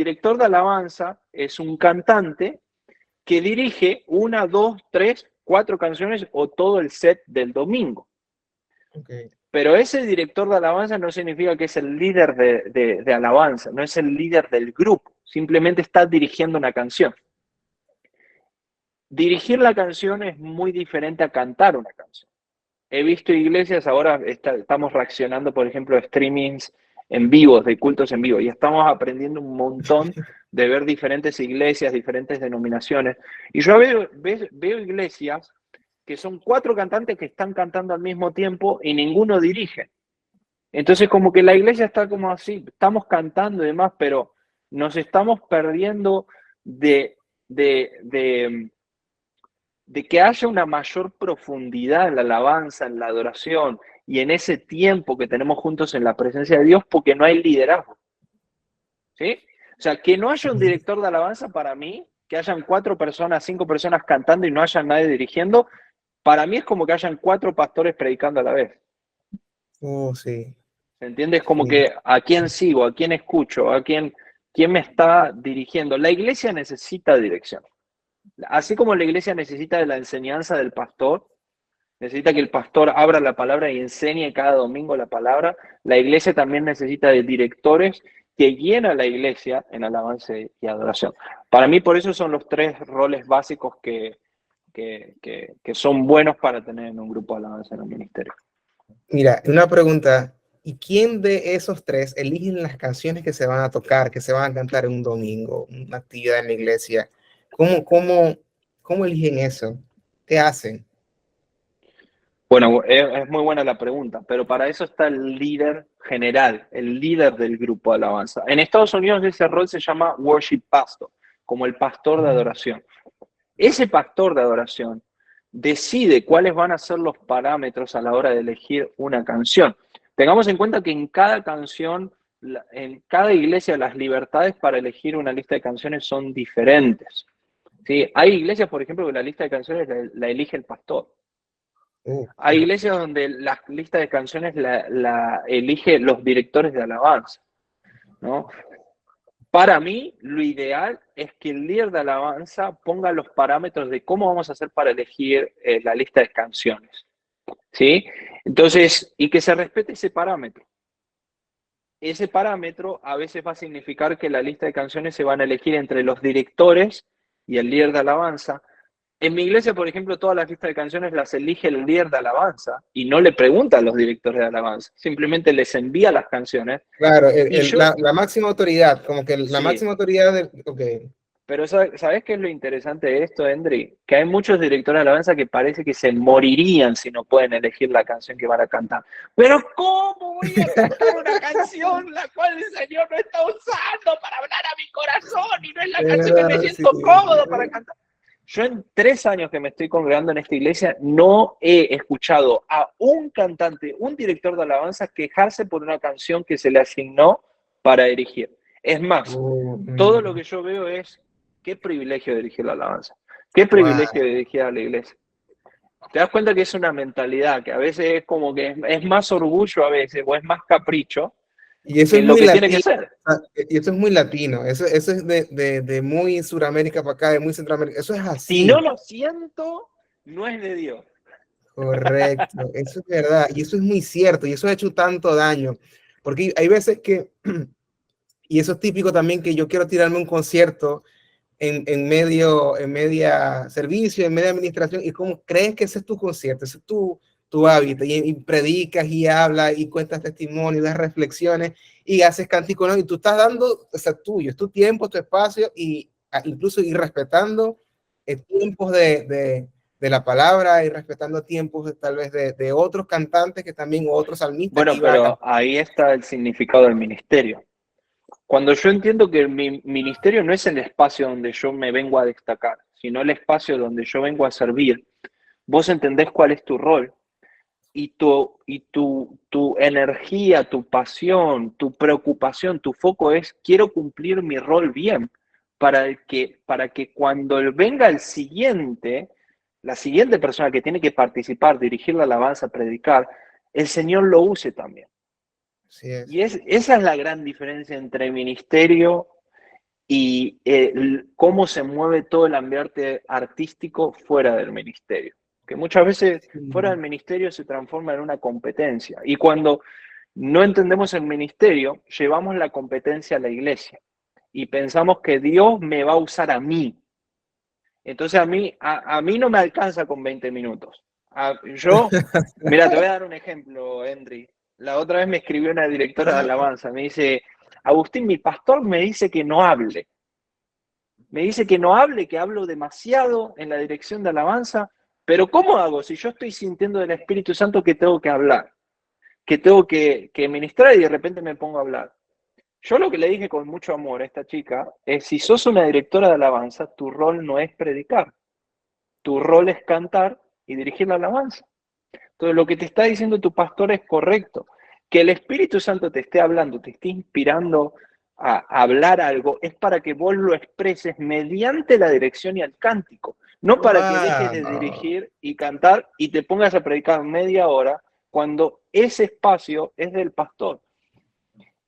director de alabanza es un cantante que dirige 1, 2, 3, 4 canciones o todo el set del domingo. Okay. Pero ese director de alabanza no significa que es el líder de alabanza, no es el líder del grupo, simplemente está dirigiendo una canción. Dirigir la canción es muy diferente a cantar una canción. He visto iglesias, ahora estamos reaccionando, por ejemplo, a streamings en vivo, de cultos en vivo, y estamos aprendiendo un montón de ver diferentes iglesias, diferentes denominaciones. Y yo veo iglesias que son 4 cantantes que están cantando al mismo tiempo y ninguno dirige. Entonces como que la iglesia está como así, estamos cantando y demás, pero nos estamos perdiendo de que haya una mayor profundidad en la alabanza, en la adoración y en ese tiempo que tenemos juntos en la presencia de Dios, porque no hay liderazgo. ¿Sí? O sea, que no haya un director de alabanza para mí, que hayan 4 personas, 5 personas cantando y no haya nadie dirigiendo, para mí es como que hayan 4 pastores predicando a la vez. Sí. ¿Se entiende? Es como Sí. que a quién sigo, a quién escucho, quién me está dirigiendo. La iglesia necesita dirección. Así como la iglesia necesita de la enseñanza del pastor, necesita que el pastor abra la palabra y enseñe cada domingo la palabra, la iglesia también necesita de directores que guíen a la iglesia en alabanza y adoración. Para mí, por eso son los 3 roles básicos que son buenos para tener en un grupo de alabanza en un ministerio. Mira, una pregunta. ¿Y quién de esos 3 eligen las canciones que se van a tocar, que se van a cantar en un domingo, una actividad en la iglesia? ¿Cómo eligen eso? ¿Qué hacen? Bueno, es muy buena la pregunta, pero para eso está el líder general, el líder del grupo de alabanza. En Estados Unidos ese rol se llama worship pastor, como el pastor de adoración. Ese pastor de adoración decide cuáles van a ser los parámetros a la hora de elegir una canción. Tengamos en cuenta que en cada canción, en cada iglesia, las libertades para elegir una lista de canciones son diferentes. ¿Sí? Hay iglesias, por ejemplo, que la lista de canciones la elige el pastor. Hay iglesias donde la lista de canciones la elige los directores de alabanza, ¿no? Para mí, lo ideal es que el líder de alabanza ponga los parámetros de cómo vamos a hacer para elegir la lista de canciones, ¿sí? Entonces, y que se respete ese parámetro. Ese parámetro a veces va a significar que la lista de canciones se van a elegir entre los directores y el líder de alabanza. En mi iglesia, por ejemplo, todas las listas de canciones las elige el líder de alabanza y no le pregunta a los directores de alabanza, simplemente les envía las canciones. Claro, Y yo, la máxima autoridad, como que la sí, máxima autoridad de... Okay. pero ¿sabes qué es lo interesante de esto, Endri? Que hay muchos directores de alabanza que parece que se morirían si no pueden elegir la canción que van a cantar. Pero ¿cómo voy a cantar una canción la cual el Señor no está usando para hablar a mi corazón y no es la canción que me siento cómodo para cantar? Yo en 3 años que me estoy congregando en esta iglesia no he escuchado a un cantante, un director de alabanza quejarse por una canción que se le asignó para dirigir. Es más, todo lo que yo veo es qué privilegio dirigir la alabanza, qué privilegio dirigir a la iglesia. Te das cuenta que es una mentalidad que a veces es como que es más orgullo a veces o es más capricho Y eso que es lo muy que tiene latino. que ser. Y eso es muy latino. Eso es de muy Suramérica para acá, de muy Centroamérica. Eso es Si así. no lo siento, no es de Dios. Correcto. Eso es verdad. Y eso es muy cierto. Y eso ha hecho tanto daño. Porque hay veces que, y eso es típico también, que yo quiero tirarme un concierto en media servicio, en media administración, y como crees que ese es tu concierto, ese es tu hábitat, y predicas y hablas y cuentas testimonios, das reflexiones y haces cánticos, ¿no? Y tú estás dando, o sea, tuyo, es tu tiempo, tu espacio, y incluso ir respetando tiempos de la palabra y respetando tiempos tal vez de otros cantantes que también, o otros salmistas que Bueno, iban a pero cantar. ahí está el significado del ministerio. Cuando yo entiendo que mi ministerio no es el espacio donde yo me vengo a destacar, sino el espacio donde yo vengo a servir, vos entendés cuál es tu rol y tu energía, tu pasión, tu preocupación, tu foco es quiero cumplir mi rol bien para que cuando venga el siguiente, la siguiente persona que tiene que participar, dirigir la alabanza, predicar, el Señor lo use también. Así es. Y esa es la gran diferencia entre ministerio y cómo se mueve todo el ambiente artístico fuera del ministerio. Que muchas veces fuera del ministerio se transforma en una competencia. Y cuando no entendemos el ministerio, llevamos la competencia a la iglesia y pensamos que Dios me va a usar a mí. Entonces a mí no me alcanza con 20 minutos. Mira, te voy a dar un ejemplo, Henry. La otra vez me escribió una directora de alabanza, me dice, Agustín, mi pastor me dice que no hable. Me dice que no hable, que hablo demasiado en la dirección de alabanza, pero ¿cómo hago si yo estoy sintiendo del Espíritu Santo que tengo que hablar, que tengo que ministrar y de repente me pongo a hablar? Yo lo que le dije con mucho amor a esta chica es, si sos una directora de alabanza, tu rol no es predicar, tu rol es cantar y dirigir la alabanza. Entonces lo que te está diciendo tu pastor es correcto. Que el Espíritu Santo te esté hablando, te esté inspirando a hablar algo, es para que vos lo expreses mediante la dirección y el cántico, no para que dejes de Wow. dirigir y cantar y te pongas a predicar media hora cuando ese espacio es del pastor.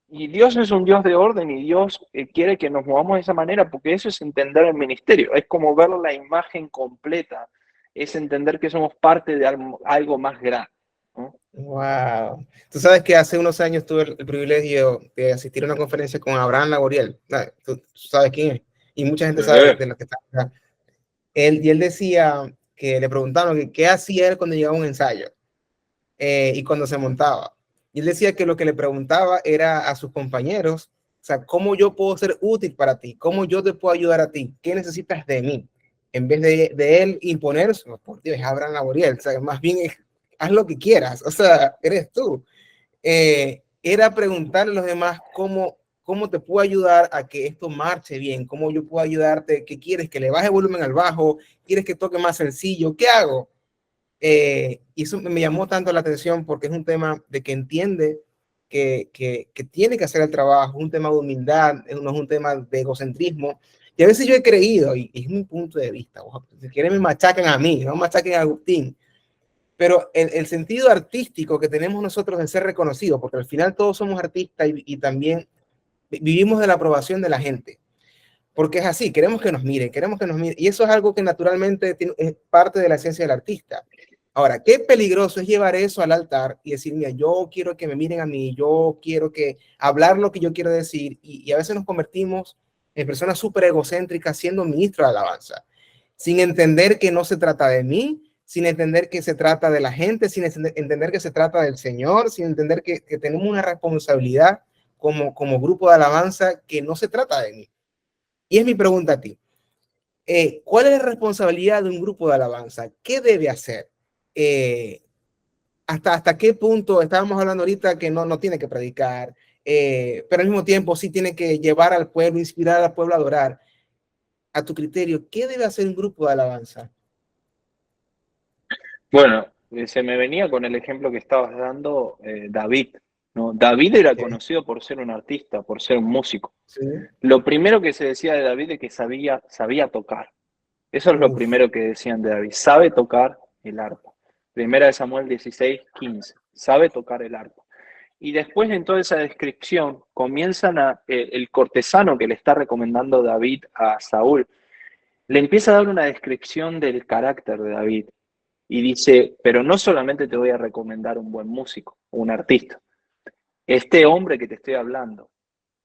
Y Dios es un Dios de orden y Dios quiere que nos movamos de esa manera porque eso es entender el ministerio, es como ver la imagen completa, es entender que somos parte de algo más grande, ¿no? Wow. Tú sabes que hace unos años tuve el privilegio de asistir a una conferencia con Abraham Laboriel. Tú sabes quién es. Y mucha gente sabe de lo que está acá. Él decía que le preguntaron que qué hacía él cuando llegaba a un ensayo y cuando se montaba. Y él decía que lo que le preguntaba era a sus compañeros, o sea, ¿cómo yo puedo ser útil para ti? ¿Cómo yo te puedo ayudar a ti? ¿Qué necesitas de mí? En vez de él imponerse, por Dios, Abraham Laboriel, o sea, más bien haz lo que quieras, o sea, eres tú. Era preguntarle a los demás cómo te puedo ayudar a que esto marche bien, cómo yo puedo ayudarte, qué quieres, que le baje volumen al bajo, quieres que toque más sencillo, ¿qué hago? Y eso me llamó tanto la atención porque es un tema de que entiende que tiene que hacer el trabajo, un tema de humildad, no es un tema de egocentrismo. Y a veces yo he creído, y es mi punto de vista, si quieren me machacan a mí, no machaquen a Agustín, pero el sentido artístico que tenemos nosotros de ser reconocidos, porque al final todos somos artistas y también vivimos de la aprobación de la gente, porque es así, queremos que nos miren, y eso es algo que naturalmente es parte de la esencia del artista. Ahora, qué peligroso es llevar eso al altar y decir, mira, yo quiero que me miren a mí, yo quiero que hablar lo que yo quiero decir, y a veces nos convertimos en personas súper egocéntricas siendo ministros de alabanza, sin entender que no se trata de mí, sin entender que se trata de la gente, sin entender que se trata del Señor, sin entender que tenemos una responsabilidad como grupo de alabanza, que no se trata de mí. Y es mi pregunta a ti. ¿Cuál es la responsabilidad de un grupo de alabanza? ¿Qué debe hacer? ¿Hasta qué punto? Estábamos hablando ahorita que no tiene que predicar, pero al mismo tiempo sí tiene que llevar al pueblo, inspirar al pueblo a adorar. A tu criterio, ¿qué debe hacer un grupo de alabanza? Bueno, se me venía con el ejemplo que estabas dando, David, ¿no? David era Okay. conocido por ser un artista, por ser un músico. Sí. Lo primero que se decía de David es que sabía tocar. Eso es lo Uf. primero que decían de David. Sabe tocar el arpa. Primera de Samuel 16:15. Sabe tocar el arpa. Y después en toda esa descripción comienzan el cortesano que le está recomendando David a Saúl, le empieza a dar una descripción del carácter de David. Y dice, pero no solamente te voy a recomendar un buen músico, un artista. Este hombre que te estoy hablando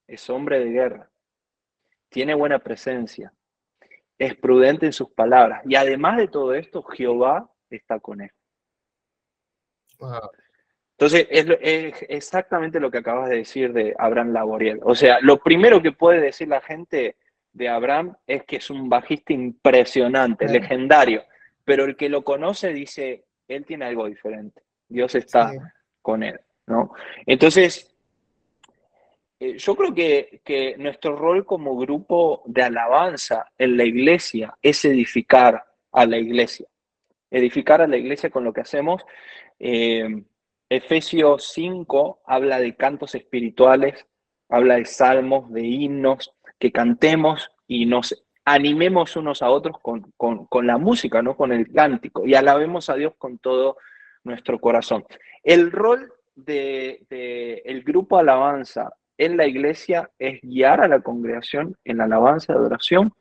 es hombre de guerra, tiene buena presencia, es prudente en sus palabras. Y además de todo esto, Jehová está con él. Wow. Entonces, es exactamente lo que acabas de decir de Abraham Laboriel. O sea, lo primero que puede decir la gente de Abraham es que es un bajista impresionante, legendario. Pero el que lo conoce dice, él tiene algo diferente. Dios está Sí. con él, ¿no? Entonces, yo creo que nuestro rol como grupo de alabanza en la iglesia es edificar a la iglesia. Edificar a la iglesia con lo que hacemos. Efesios 5 habla de cantos espirituales, habla de salmos, de himnos, que cantemos y nos animemos unos a otros con la música, ¿no? Con el cántico, y alabemos a Dios con todo nuestro corazón. El rol del grupo alabanza en la iglesia es guiar a la congregación en la alabanza y adoración,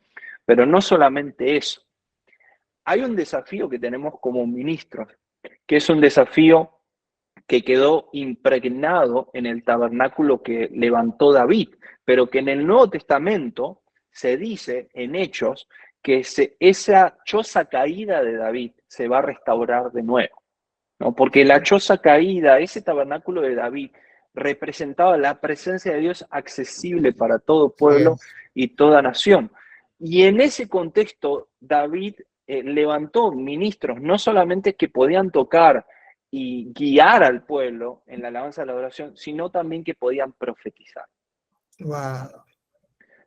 pero no solamente eso. Hay un desafío que tenemos como ministros, que es un desafío que quedó impregnado en el tabernáculo que levantó David, pero que en el Nuevo Testamento se dice en Hechos que esa choza caída de David se va a restaurar de nuevo, ¿no? Porque la choza caída, ese tabernáculo de David, representaba la presencia de Dios accesible para todo pueblo Yes. y toda nación. Y en ese contexto, David levantó ministros, no solamente que podían tocar y guiar al pueblo en la alabanza de la adoración, sino también que podían profetizar, Wow.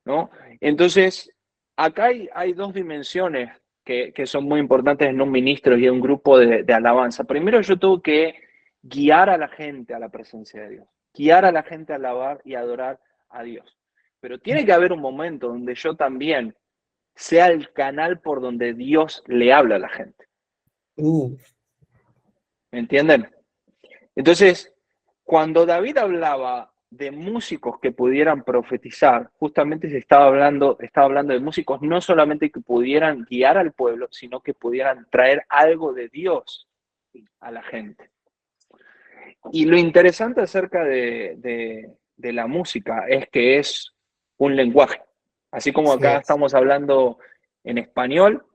¿no? Entonces, acá hay dos dimensiones que son muy importantes en un ministro y en un grupo de alabanza. Primero, yo tengo que guiar a la gente a la presencia de Dios, guiar a la gente a alabar y adorar a Dios. Pero tiene que haber un momento donde yo también sea el canal por donde Dios le habla a la gente. ¿Me entienden? Entonces, cuando David hablaba de músicos que pudieran profetizar, justamente estaba hablando de músicos no solamente que pudieran guiar al pueblo, sino que pudieran traer algo de Dios a la gente. Y lo interesante acerca de la música es que es un lenguaje. Así como acá Yes. estamos hablando en español,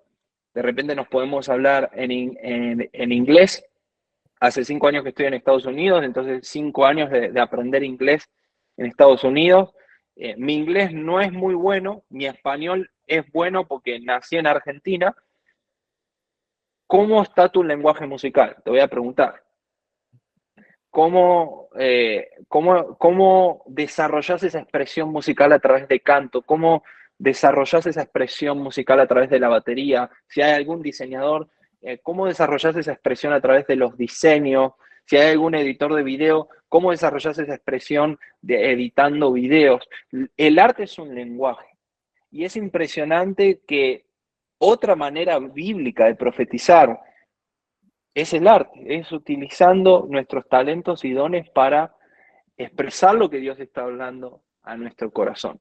de repente nos podemos hablar en inglés. Hace 5 años que estoy en Estados Unidos, entonces 5 años de aprender inglés en Estados Unidos. Mi inglés no es muy bueno, mi español es bueno porque nací en Argentina. ¿Cómo está tu lenguaje musical? Te voy a preguntar. ¿Cómo desarrollas esa expresión musical a través de canto? ¿Cómo desarrollas esa expresión musical a través de la batería? Si hay algún diseñador, ¿cómo desarrollas esa expresión a través de los diseños? Si hay algún editor de video, ¿cómo desarrollas esa expresión de editando videos? El arte es un lenguaje y es impresionante que otra manera bíblica de profetizar es el arte, es utilizando nuestros talentos y dones para expresar lo que Dios está hablando a nuestro corazón.